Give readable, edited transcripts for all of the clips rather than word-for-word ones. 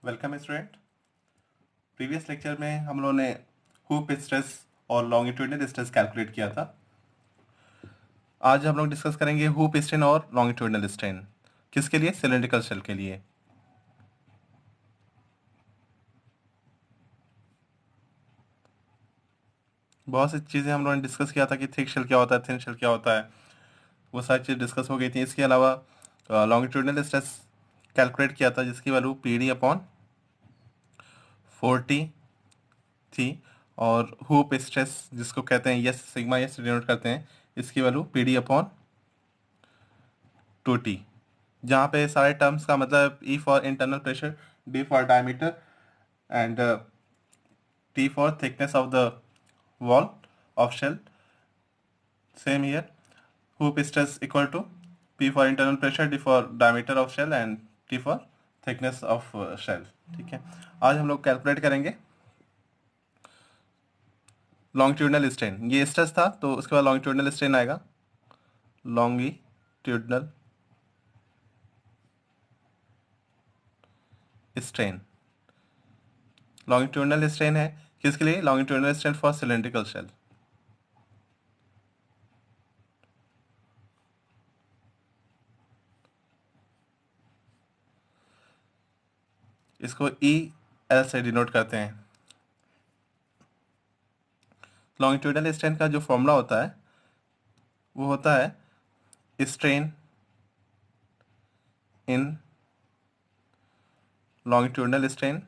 Welcome student. Previous lecture में हम लोगों ने हुप स्ट्रेस और लॉन्गिट्यूडिनल स्ट्रेस कैलकुलेट किया था। आज हम लोग डिस्कस करेंगे हुप स्ट्रेन और लॉन्गिट्यूडिनल स्ट्रेन। किसके लिए? सिलेंड्रिकल शेल के लिए। बहुत सी चीज़ें हम लोगों ने डिस्कस किया था कि थिक शेल क्या होता है, थिन शेल क्या होता है, वो सारी चीज़ डिस्कस हो गई थी। इसके अलावा लॉन्गिट्यूडिनल स्ट्रेस कैलकुलेट किया था जिसकी वैल्यू PD/40 थी, और हुप स्ट्रेस जिसको कहते हैं यस सिग्मा यस डिनोट करते हैं, इसकी वैल्यू PD/2T, जहाँ पे सारे टर्म्स का मतलब E for internal pressure, D for diameter and T for thickness of the wall of shell. Same here, hoop stress equal to P for internal pressure, D for diameter of shell and T for thickness of shell. ठीक है, आज हम लोग calculate करेंगे longitudinal strain. ये stress था तो उसके बाद लॉन्गिट्यूडिनल स्ट्रेन आएगा। लॉन्गिट्यूडिनल स्ट्रेन, लॉन्गिट्यूडिनल स्ट्रेन है किसके लिए? Longitudinal strain for cylindrical shell. इसको EL से डिनोट करते हैं। लॉन्गिट्यूडिनल स्ट्रेन का जो फॉर्मूला होता है वो होता है स्ट्रेन इन लॉन्गिट्यूडिनल स्ट्रेन,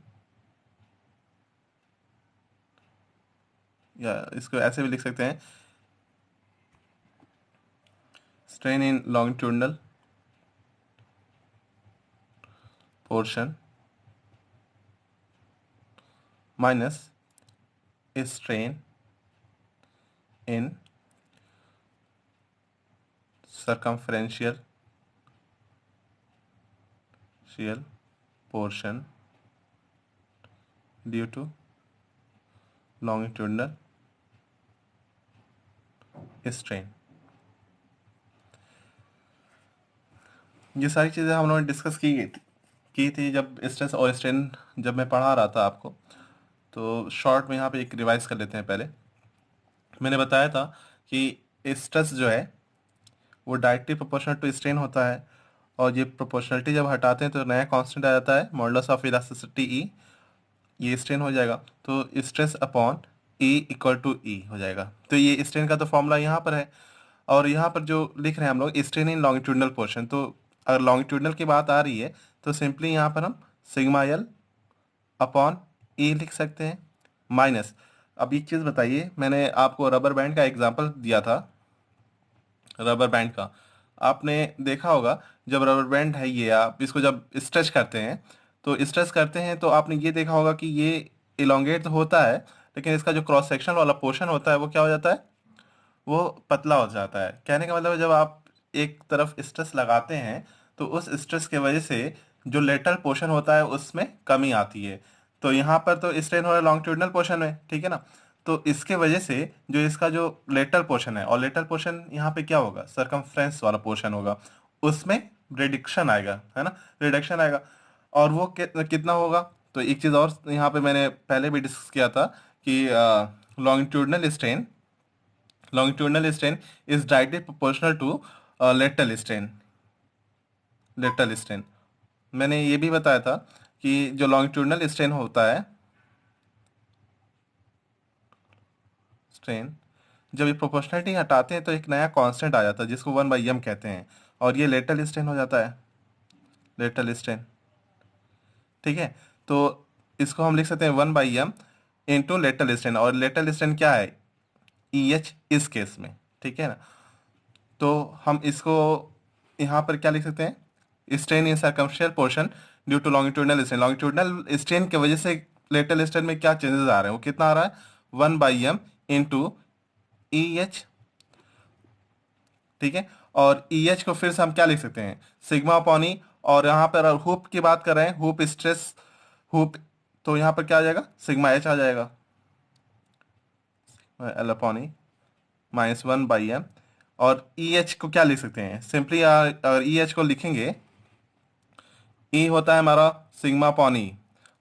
या इसको ऐसे भी लिख सकते हैं, strain in longitudinal portion minus strain in circumferential portion due to longitudinal strain। ये सारी चीज़ें हम लोगों ने डिस्कस की थी जब स्ट्रेस और स्ट्रेन जब मैं पढ़ा रहा था आपको। तो शॉर्ट में यहाँ पे एक रिवाइज कर लेते हैं। पहले मैंने बताया था कि स्ट्रेस जो है वो डायरेक्टली प्रोपोर्शनल टू स्ट्रेन होता है, और ये प्रोपोर्शनलिटी जब हटाते हैं तो नया कांस्टेंट आ जाता है मॉडुलस ऑफ इलास्टिसिटी E। ये स्ट्रेन हो जाएगा तो stress upon E equal to E हो जाएगा। तो ये स्ट्रेन का तो फॉर्मूला यहाँ पर है, और यहाँ पर जो लिख रहे हैं हम लोग स्ट्रेन इन लॉन्गिट्यूडिनल पोर्शन, तो अगर लॉन्गिट्यूडिनल की बात आ रही है तो सिंपली यहाँ पर हम सिग्मा एल अपॉन E लिख सकते हैं माइनस। अब एक चीज़ बताइए, मैंने आपको रबर बैंड का एग्जाम्पल दिया था। रबर बैंड का आपने देखा होगा, जब रबर बैंड है ये, आप इसको जब स्ट्रेच करते हैं तो आपने ये देखा होगा कि ये इलोंगेट तो होता है, लेकिन इसका जो क्रॉस सेक्शन वाला पोर्शन होता है वो क्या हो जाता है? वो पतला हो जाता है। कहने का मतलब है, जब आप एक तरफ स्ट्रेस लगाते हैं तो उस स्ट्रेस के वजह से जो लेटरल पोर्शन होता है उसमें कमी आती है। तो यहाँ पर तो स्ट्रेन हो रहा है लॉन्गिट्यूडिनल पोर्शन में, ठीक है ना। तो इसके वजह से जो इसका जो लेटरल पोर्शन है, और लेटरल पोर्शन यहाँ पे क्या होगा? सरकमफ्रेंस वाला पोर्शन होगा, उसमें रिडक्शन आएगा, है ना, रिडक्शन आएगा। और वो कितना होगा? तो एक चीज़ और यहाँ पे मैंने पहले भी डिस्कस किया था कि longitudinal strain is directly proportional to lateral strain। lateral strain मैंने ये भी बताया था कि जो longitudinal strain होता है, strain जब ये प्रोपोर्शनलिटी हटाते हैं तो एक नया कांस्टेंट आ जाता है जिसको 1/m कहते हैं, और ये लेटरल स्ट्रेन हो जाता है, लेटरल स्ट्रेन। ठीक है, तो इसको हम लिख सकते हैं 1/m इंटू लेटरल स्ट्रेन, और लेटरल स्ट्रेन क्या है? EH इस केस में, ठीक है ना। तो हम इसको यहाँ पर क्या लिख सकते हैं? Strain in circumferential portion due to longitudinal strain. Longitudinal strain की वजह से लेटरल स्ट्रेन में क्या चेंजेस आ रहे हैं? वो कितना आ रहा है? 1/m इंटू EH, ठीक है। और EH को फिर से हम क्या लिख सकते हैं? Sigma upon E। और यहाँ पर हुप की बात कर रहे हैं, हुप स्ट्रेस, हुप, तो यहाँ पर क्या आ जाएगा? सिग्मा H आ जाएगा, L upon E minus 1/m। और EH को क्या लिख सकते हैं? सिंपली अगर EH को लिखेंगे, E होता है हमारा सिग्मा अपॉन E,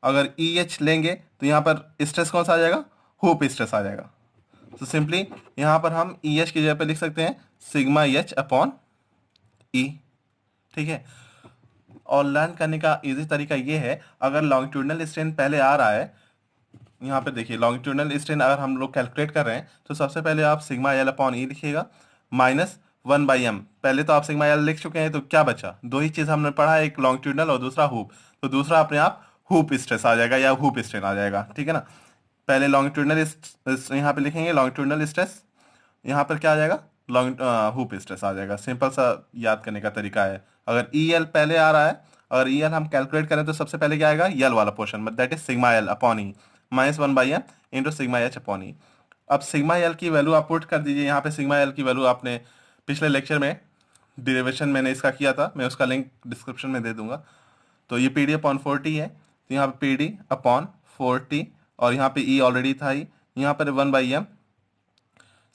अगर ई एच लेंगे तो यहाँ पर स्ट्रेस कौन सा आ जाएगा, हुप स्ट्रेस आ जाएगा। तो सिंपली यहाँ पर हम ई एच की जगह पे लिख सकते हैं सिग्मा एच अपॉन ई। ठीक है, और लर्न करने का इजी तरीका ये है, अगर लॉन्गिट्यूडनल स्ट्रेन पहले आ रहा है, यहाँ पे देखिए लॉन्गिट्यूडनल स्ट्रेन अगर हम लोग कैलकुलेट कर रहे हैं तो सबसे पहले आप सिग्मा एल अपॉन ई लिखिएगा माइनस 1/m। पहले तो आप सिग्मा एल लिख चुके हैं, तो क्या बचा, दो ही चीज़ हमने पढ़ा है, एक लॉन्गिट्यूडनल और दूसरा हुप। तो दूसरा अपने आप हुप स्ट्रेस आ जाएगा या हुप स्ट्रेन आ जाएगा। ठीक है ना, पहले लॉन्गिट्यूडनल यहाँ पे लिखेंगे लॉन्गिट्यूडनल स्ट्रेस, यहाँ पर क्या आ जाएगा, लॉन्ग हुप स्ट्रेस आ जाएगा। सिंपल सा याद करने का तरीका है। अगर ई एल पहले आ रहा है, अगर ई एल हम कैलकुलेट करें तो सबसे पहले क्या आएगा, यल वाला portion, that is sigma L upon E minus 1/m into sigma H upon E. अब सिग्मा एल की वैल्यू आप पुट कर दीजिए यहाँ पे। सिग्मा एल की वैल्यू आपने पिछले लेक्चर में डेरिवेशन मैंने इसका किया था, मैं उसका लिंक डिस्क्रिप्शन में दे दूंगा। तो ये पी डी अपॉन 40 है, तो यहाँ पे पी डी अपॉन 40, और यहाँ पे ई ऑलरेडी था ही, यहाँ पर 1/m।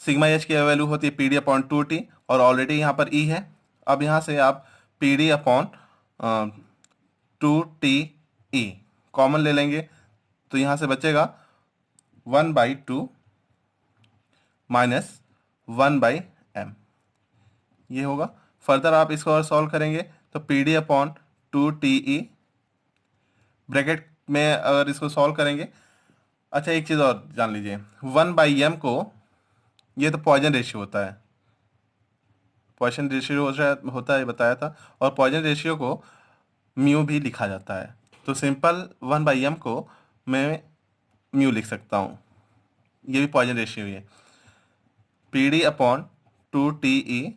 सिग्मा एच की वैल्यू होती है पी डी अपॉन 2t, और ऑलरेडी यहाँ पर ई है। अब यहाँ से आप पी डी अपॉन 2t ई कॉमन ले लेंगे, तो यहाँ से बचेगा 1/2 माइनस 1/m, ये होगा। फर्दर आप इसको और सॉल्व करेंगे तो P D upon 2te bracket में अगर इसको सॉल्व करेंगे। अच्छा एक चीज़ और जान लीजिए, 1/m को, ये तो पॉइजन रेशियो होता है, पॉइजन रेशियो होता है बताया था, और पॉइजन रेशियो को म्यू भी लिखा जाता है। तो सिंपल 1/m को मैं म्यू लिख सकता हूँ, ये भी पॉइजन रेशियो ही है। पी डी अपॉन 2te,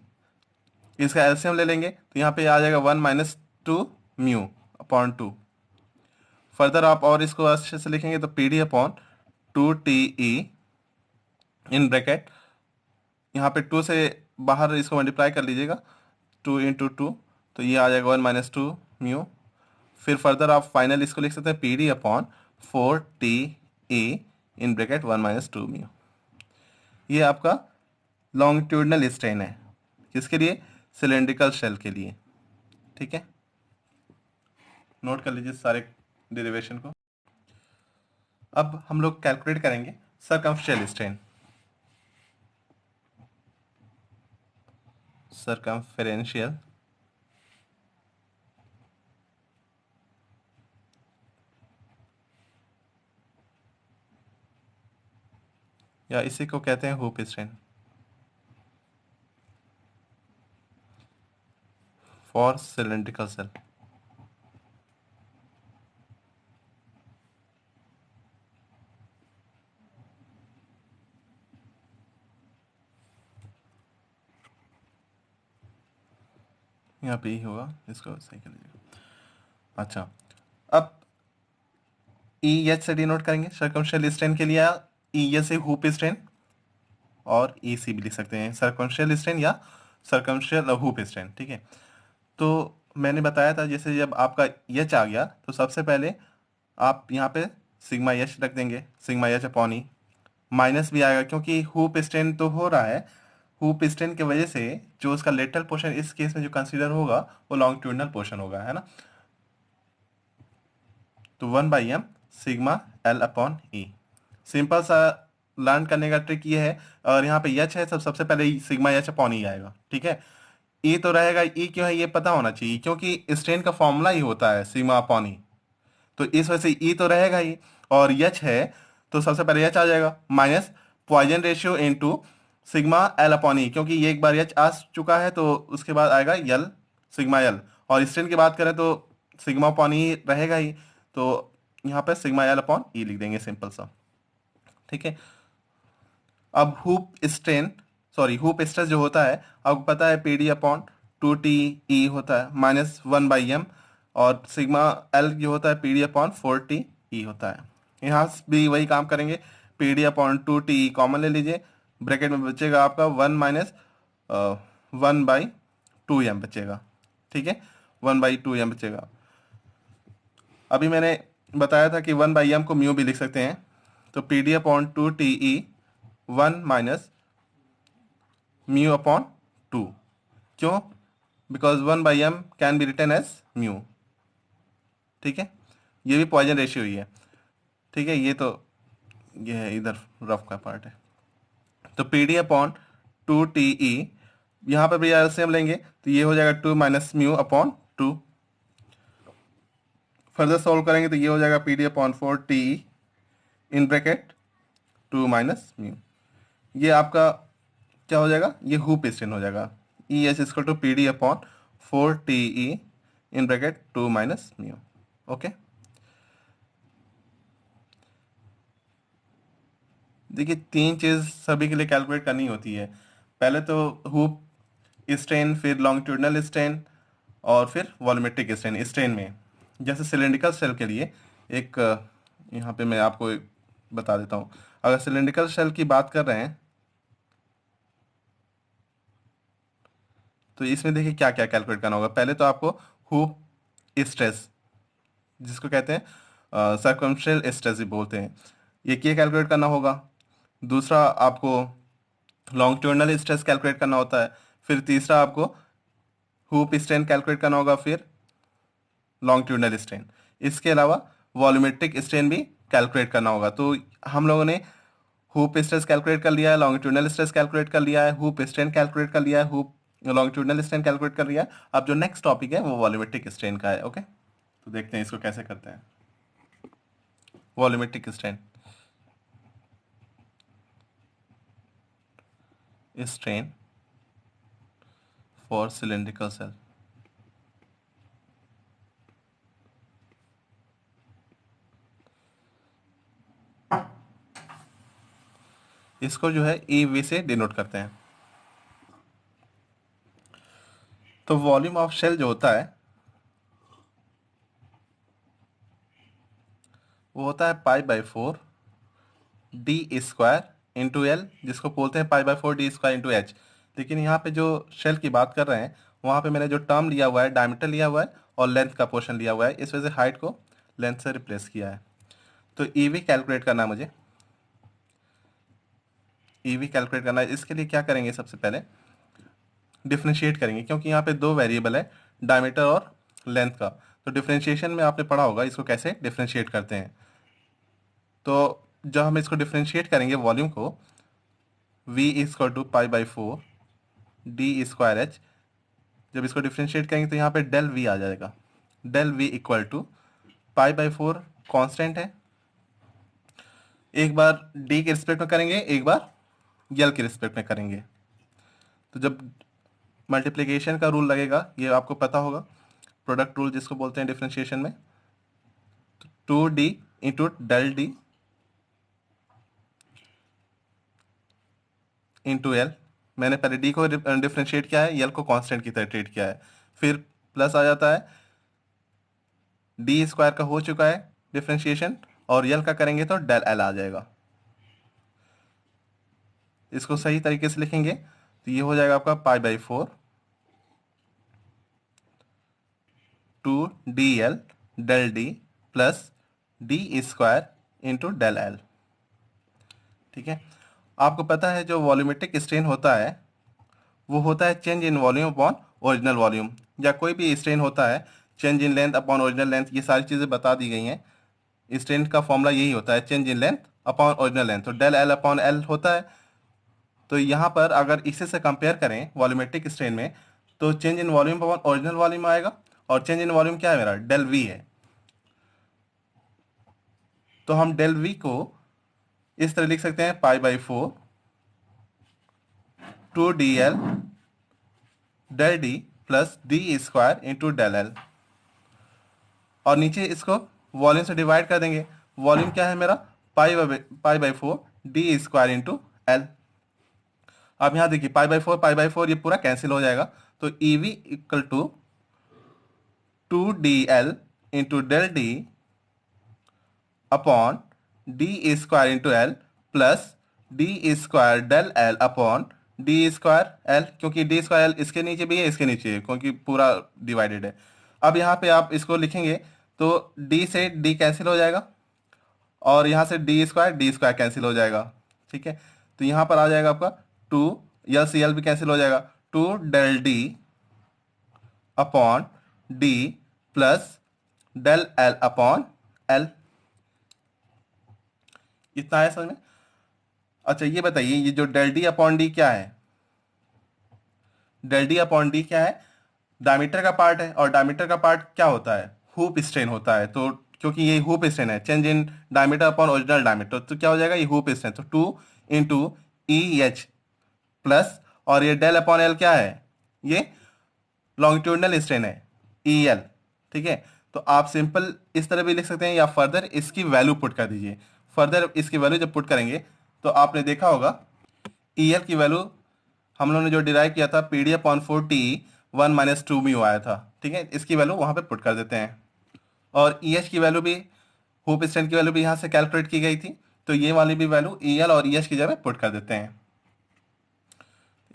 इसका एलसीएम ले लेंगे तो यहाँ पे आ जाएगा 1 माइनस 2 म्यू अपॉन 2। फर्दर आप और इसको अच्छे से लिखेंगे तो P D upon 2te in bracket, यहाँ पे 2 से बाहर इसको मल्टीप्लाई कर लीजिएगा, 2 × 2, तो ये आ जाएगा 1 माइनस 2 म्यू। फिर फर्दर आप फाइनल इसको लिख सकते हैं P D upon 4te in bracket 1 minus 2 mu. ये आपका लॉन्गिट्यूडनल स्ट्रेन है, किसके लिए, सिलेंड्रिकल शेल के लिए। ठीक है, नोट कर लीजिए सारे डेरिवेशन को। अब हम लोग कैलकुलेट करेंगे सरकमफेरेंशियल स्ट्रेन। सरकमफेरेंशियल या इसी को कहते हैं hoop strain for cylindrical shell. यहाँ पे ही होगा, इसको सही कर लीजिएगा। अच्छा, अब ई एच से डिनोट करेंगे सरकमफेरेंशियल स्ट्रेन के लिए, ई एच से हुप स्ट्रेन, और ई सी भी लिख सकते हैं, सरकमफेरेंशियल स्ट्रेन या सरकमफेरेंशियल हुप स्ट्रेन। ठीक है, तो मैंने बताया था जैसे जब आपका एच आ गया तो सबसे पहले आप यहाँ पे सिग्मा एच रख देंगे, sigma H upon E. Minus भी आएगा क्योंकि हुप स्ट्रेन तो हो रहा है, हुप स्ट्रेन की वजह से जो उसका लेटरल पोर्शन इस केस में जो कंसीडर होगा वो लॉन्गिट्यूडनल पोर्शन होगा, है ना। तो 1/m सिग्मा एल अपॉन ई। सिंपल सा लर्न करने का ट्रिक ये है, और यहाँ पे एच है सब सबसे पहले सिग्मा एच अपॉन ई आएगा। ठीक है, ई तो रहेगा, ई क्यों है ये पता होना चाहिए, क्योंकि स्ट्रेन का फॉर्मूला ही होता है सिग्मा अपॉन ई, तो इस वजह से ई तो रहेगा ही। और एच है तो सबसे पहले एच आ जाएगा minus Poisson ratio into sigma L upon E, क्योंकि ये एक बार एच आ चुका है तो उसके बाद आएगा यल सिग्मा एल। और स्ट्रेन की बात करें तो सिग्मा अपॉन ई रहेगा ही, तो यहाँ पे सिग्मा एल अपॉन ई लिख देंगे, सिंपल सा। ठीक है, अब hoop strain, sorry hoop stress जो होता है, अब पता है पी डी अपॉन 2te होता है माइनस 1/m, और सिग्मा एल जो होता है पी डी अपॉन 4te होता है। यहाँ भी वही काम करेंगे, P D upon 2te common ले लीजिए, ब्रैकेट में बचेगा आपका 1 माइनस 1/2m बचेगा। ठीक है, 1/2m बचेगा। अभी मैंने बताया था कि 1/m को म्यू भी लिख सकते हैं, तो P D upon 2te 1 minus mu upon 2, क्यों, because 1/m can be written as mu. ठीक है, ये भी पॉइजन रेशियो ही है, ठीक है। ये है इधर रफ का पार्ट है। तो पी डी अपॉन 2 TE, यहाँ पर भी एलसीएम लेंगे तो ये हो जाएगा 2 minus mu upon 2। Further solve करेंगे तो ये हो जाएगा P D upon 4 TE in bracket 2 minus mu. ये आपका क्या हो जाएगा, ये हूप स्ट्रेन हो जाएगा। E H equal to P D upon 4 TE in bracket 2 minus mu. Okay, देखिए 3 चीज़ सभी के लिए कैलकुलेट करनी होती है। पहले तो हूप स्ट्रेन, फिर लॉन्गिट्यूडनल स्ट्रेन, और फिर वॉल्यूमेट्रिक स्ट्रेन। स्ट्रेन में जैसे सिलेंड्रिकल शेल के लिए एक यहाँ पे मैं आपको एक बता देता हूँ। अगर सिलेंड्रिकल शेल की बात कर रहे हैं तो इसमें देखिए क्या क्या कैलकुलेट करना होगा। पहले तो आपको हूप स्ट्रेस, जिसको कहते हैं सर्कमस्टेंशियल स्ट्रेस भी बोलते हैं, ये कैलकुलेट करना होगा। दूसरा आपको लॉन्गिट्यूडनल स्ट्रेस कैलकुलेट करना होता है। फिर तीसरा आपको हूप स्ट्रेन कैलकुलेट करना होगा, फिर लॉन्गिट्यूडनल स्ट्रेन। इसके अलावा वॉल्यूमेट्रिक स्ट्रेन भी कैलकुलेट करना होगा। तो हम लोगों ने हूप स्ट्रेस कैलकुलेट कर लिया है, लॉन्गिट्यूडनल स्ट्रेस कैलकुलेट कर लिया है, हूप स्ट्रेन कैलकुलेट कर लिया है, हूप लॉन्गिट्यूडनल स्ट्रेन कैलकुलेट कर लिया है। अब जो नेक्स्ट टॉपिक है वो वॉल्यूमेट्रिक स्ट्रेन का है। ओके, तो देखते हैं इसको कैसे करते हैं। Volumetric strain for cylindrical shell. इसको जो है EV से डिनोट करते हैं। तो वॉल्यूम ऑफ शेल जो होता है वो होता है π/4 D स्क्वायर इंटू एल, जिसको बोलते हैं π/4 D स्क्वायर इंटू एच। लेकिन यहाँ पे जो शेल की बात कर रहे हैं वहाँ पे मैंने जो टर्म लिया हुआ है, डायमीटर लिया हुआ है और लेंथ का पोर्शन लिया हुआ है, इस वजह से हाइट को लेंथ से रिप्लेस किया है। तो EV कैलकुलेट करना है मुझे। EV कैलकुलेट करना है, इसके लिए क्या करेंगे, सबसे पहले डिफ्रेंशिएट करेंगे, क्योंकि यहाँ पे दो वेरिएबल है, डायमीटर और लेंथ का। तो डिफ्रेंशिएशन में आपने पढ़ा होगा इसको कैसे डिफ्रेंशिएट करते हैं। तो जब हम इसको डिफ्रेंशिएट करेंगे वॉल्यूम को, V equal to π/4 D square H, जब इसको डिफ्रेंशिएट करेंगे तो यहाँ पे डेल V आ जाएगा। Del V equal to π/4 constant है, एक बार D के रिस्पेक्ट में करेंगे, एक बार L के रिस्पेक्ट में करेंगे। तो जब मल्टीप्लिकेशन का रूल लगेगा, ये आपको पता होगा, प्रोडक्ट रूल जिसको बोलते हैं डिफ्रेंशिएशन में, तो 2D into del D into L. मैंने पहले D को डिफ्रेंशिएट किया है, L को कांस्टेंट की तरह ट्रीट किया है, फिर प्लस आ जाता है, D स्क्वायर का हो चुका है डिफ्रेंशिएशन, और L का करेंगे तो डेल L आ जाएगा। इसको सही तरीके से लिखेंगे तो ये हो जाएगा आपका π/4 2DL del D plus D square into del L। ठीक है, आपको पता है जो वॉल्यूमेट्रिक स्ट्रेन होता है वो होता है change in volume upon original volume, या कोई भी स्ट्रेन होता है change in length upon original length. ये सारी चीज़ें बता दी गई हैं। स्ट्रेन का फॉर्मूला यही होता है, change in length upon original length, तो डेल L अपॉन L होता है। तो यहाँ पर अगर इसे से कंपेयर करें वॉल्यूमेट्रिक स्ट्रेन में, तो change in volume upon original volume आएगा, और चेंज इन वॉल्यूम क्या है मेरा, डेल V है। तो हम डेल V को इस तरह लिख सकते हैं π/4 2DL del D plus D square into del L, और नीचे इसको वॉल्यूम से डिवाइड कर देंगे। वॉल्यूम क्या है मेरा, π/4 D स्क्वायर इंटू L। अब यहाँ देखिए π/4 ये पूरा कैंसिल हो जाएगा, तो EV equal to 2DL into del D upon D square into L plus D square del L upon D square L, क्योंकि D स्क्वायर L इसके नीचे भी है, इसके नीचे है, क्योंकि पूरा डिवाइडेड है। अब यहाँ पे आप इसको लिखेंगे तो D से D कैंसिल हो जाएगा, और यहाँ से D स्क्वायर कैंसिल हो जाएगा। ठीक है, तो यहाँ पर आ जाएगा आपका 2, L से L भी कैंसिल हो जाएगा, 2 del D upon D plus del L upon L. इतना है समझ में? अच्छा ये बताइए, ये जो डेल डी अपॉन डी क्या है? डेल डी अपॉन डी क्या है? डायमीटर का पार्ट है, और डायमीटर का पार्ट क्या होता है? हुप स्ट्रेन होता है। तो क्योंकि ये हुप स्ट्रेन है, change in diameter upon original diameter, तो क्या हो जाएगा? ये हुप स्ट्रेन, तो 2 × E H प्लस, और ये डेल अपॉन एल क्या है? ये लॉन्गिट्यूडनल स्ट्रेन है, EL। ठीक है, तो आप सिंपल इस तरह भी लिख सकते हैं, या फर्दर इसकी वैल्यू पुट कर दीजिए। फर्दर इसकी वैल्यू जब पुट करेंगे तो आपने देखा होगा EL की वैल्यू हम लोगों ने जो डिराइव किया था, PD/4TE 1 - 2 म्यू आया था। ठीक है, इसकी वैल्यू वहां पे पुट कर देते हैं। और EH की वैल्यू भी, हुप स्ट्रेन की वैल्यू भी यहाँ से कैलकुलेट की गई थी, तो ये वाली भी वैल्यू EL और EH की जगह पुट कर देते हैं।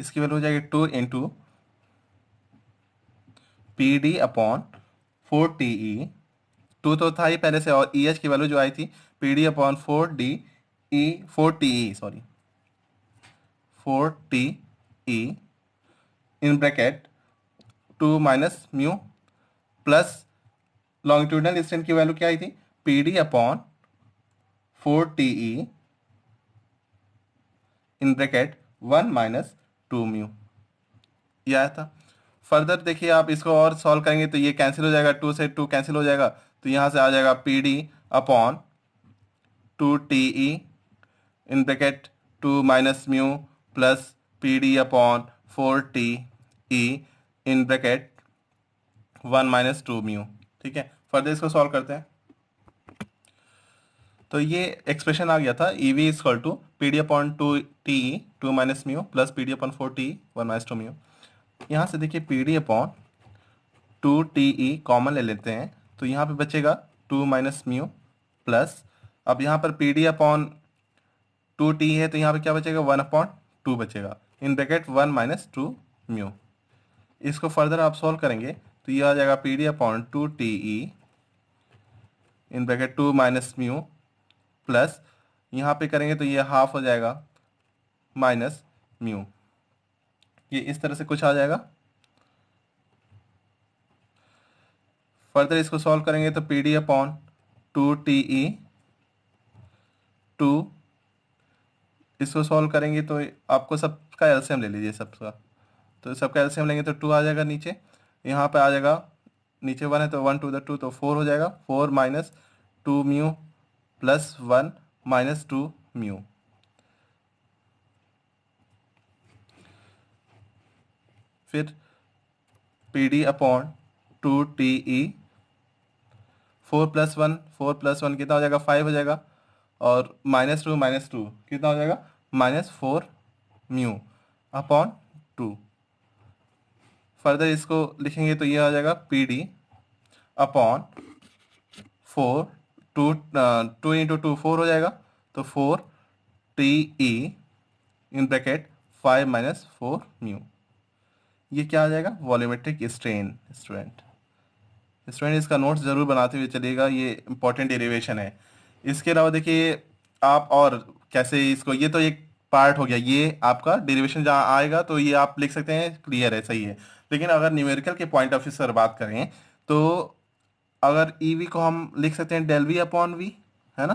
इसकी वैल्यू हो जाएगी 2 × PD/4TE। 2 तो था ही पहले से, और EH की वैल्यू जो आई थी PD/4TE, सॉरी 4TE इन bracket 2 - mu plus longitudinal strain की वैल्यू क्या आई थी? PD/4TE इन ब्रैकेट 1 - 2 म्यू, ये आया था। फर्दर देखिए, आप इसको और सॉल्व करेंगे तो ये कैंसिल हो जाएगा, 2 से 2 कैंसिल हो जाएगा, तो यहाँ से आ जाएगा PD/2TE in bracket 2 - mu plus PD/4TE in bracket 1 - 2 mu. ठीक है, फर्दर इसको सॉल्व करते हैं। तो ये एक्सप्रेशन आ गया था, EV equal to PD/2TE 2 - mu plus PD/4TE 1 - 2 mu. यहाँ से देखिए PD/2TE कॉमन ले लेते हैं, तो यहाँ पे बचेगा 2 - म्यू प्लस, अब यहाँ पर PD/2T है, तो यहाँ पे क्या बचेगा? 1/2 बचेगा इन ब्रैकेट 1 - 2 म्यू। इसको फर्दर आप सॉल्व करेंगे तो ये आ जाएगा PD/2TE इन ब्रैकेट 2 - म्यू प्लस, यहाँ पे करेंगे तो ये हाफ हो जाएगा माइनस म्यू। ये इस तरह से कुछ आ जाएगा। फर्दर इसको सॉल्व करेंगे तो PD/2TE 2, इसको सॉल्व करेंगे तो आपको सबका एलसीएम ले लीजिए सबका, तो सबका एलसीएम लेंगे तो 2 आ जाएगा नीचे, यहाँ पे आ जाएगा, नीचे 1 है तो 1 × 2 तो 4 हो जाएगा, 4 - 2 म्यू प्लस 1 - 2 म्यू। फिर PD/2TE 4 + 1 कितना हो जाएगा? 5 हो जाएगा, और -2 कितना हो जाएगा? -4 म्यू/2। फर्दर इसको लिखेंगे तो ये आ जाएगा PD/4, 2 × 2 4 हो जाएगा, तो 4TE इन ब्रैकेट 5 - 4 म्यू। ये क्या आ जाएगा? Volumetric strain. स्टूडेंट इसका नोट्स जरूर बनाते हुए चलिएगा, ये इंपॉर्टेंट डेरिवेशन है। इसके अलावा देखिए आप और कैसे इसको, ये तो एक पार्ट हो गया, ये आपका डेरिवेशन जहाँ आएगा तो ये आप लिख सकते हैं, क्लियर है, सही है। लेकिन अगर न्यूमेरिकल के पॉइंट ऑफ व्यू से बात करें तो अगर EV को हम लिख सकते हैं del V/V, है ना?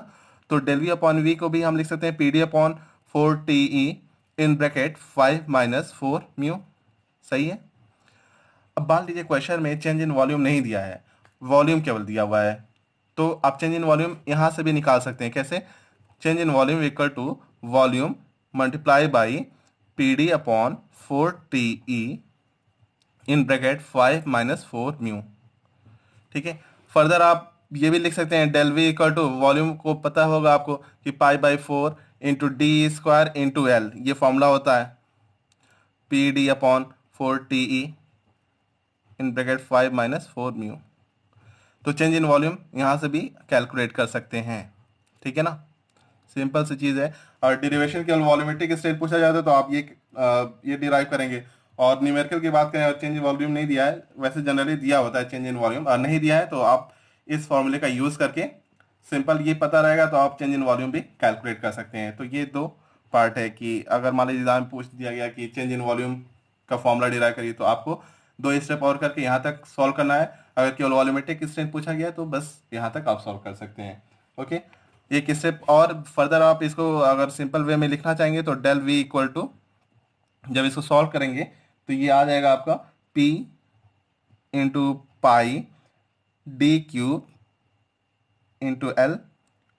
तो del V/V को भी हम लिख सकते हैं PD/4TE इन ब्रैकेट 5 - 4 म्यू। सही है। अब मान लीजिए क्वेश्चन में चेंज इन वॉल्यूम नहीं दिया है, वॉल्यूम केवल दिया हुआ है, तो आप चेंज इन वॉल्यूम यहाँ से भी निकाल सकते हैं। कैसे? Change in volume equal to volume multiply by PD/4TE in bracket 5 - 4 mu. ठीक है, फर्दर आप ये भी लिख सकते हैं del V equal to, volume को पता होगा आपको कि π/4 इंटू D² इंटू L, ये फॉर्मूला होता है PD/4TE इन ब्रैकेट 5 - 4 म्यू। तो चेंज इन वॉल्यूम यहाँ से भी कैलकुलेट कर सकते हैं। ठीक है ना, सिंपल सी चीज़ है। और डेरिवेशन केवल वॉल्यूमेट्रिक स्टेट पूछा जाता है तो आप ये डिराइव करेंगे। और न्यूमेरिकल की बात करें और चेंज इन वॉल्यूम नहीं दिया है, वैसे जनरली दिया होता है चेंज इन वॉल्यूम, और नहीं दिया है तो आप इस फॉर्मूले का यूज़ करके सिंपल ये पता रहेगा तो आप चेंज इन वॉल्यूम भी कैलकुलेट कर सकते हैं। तो ये दो पार्ट है कि अगर मान लीजिए एग्जाम में पूछ दिया गया कि चेंज इन वॉल्यूम का फॉर्मूला डिराइव करिए, तो आपको 2 स्टेप और करके यहाँ तक सॉल्व करना है। अगर केवल वॉल्यूमेट्रिक स्ट्रेन पूछा गया तो बस यहाँ तक आप सॉल्व कर सकते हैं। ओके, एक स्टेप और फर्दर आप इसको अगर सिंपल वे में लिखना चाहेंगे तो डेल वी इक्वल टू, जब इसको सॉल्व करेंगे तो ये आ जाएगा आपका P into pi D cube into L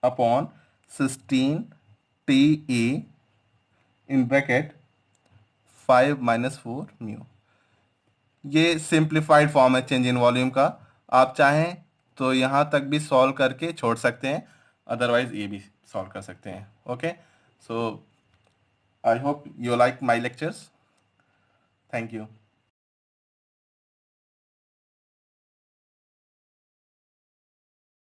upon 16 TE in bracket 5 - 4 mu. ये सिंप्लीफाइड फॉर्म है चेंज इन वॉल्यूम का। आप चाहें तो यहाँ तक भी सॉल्व करके छोड़ सकते हैं, अदरवाइज ये भी सॉल्व कर सकते हैं। Okay, so I hope you like my lectures. Thank you.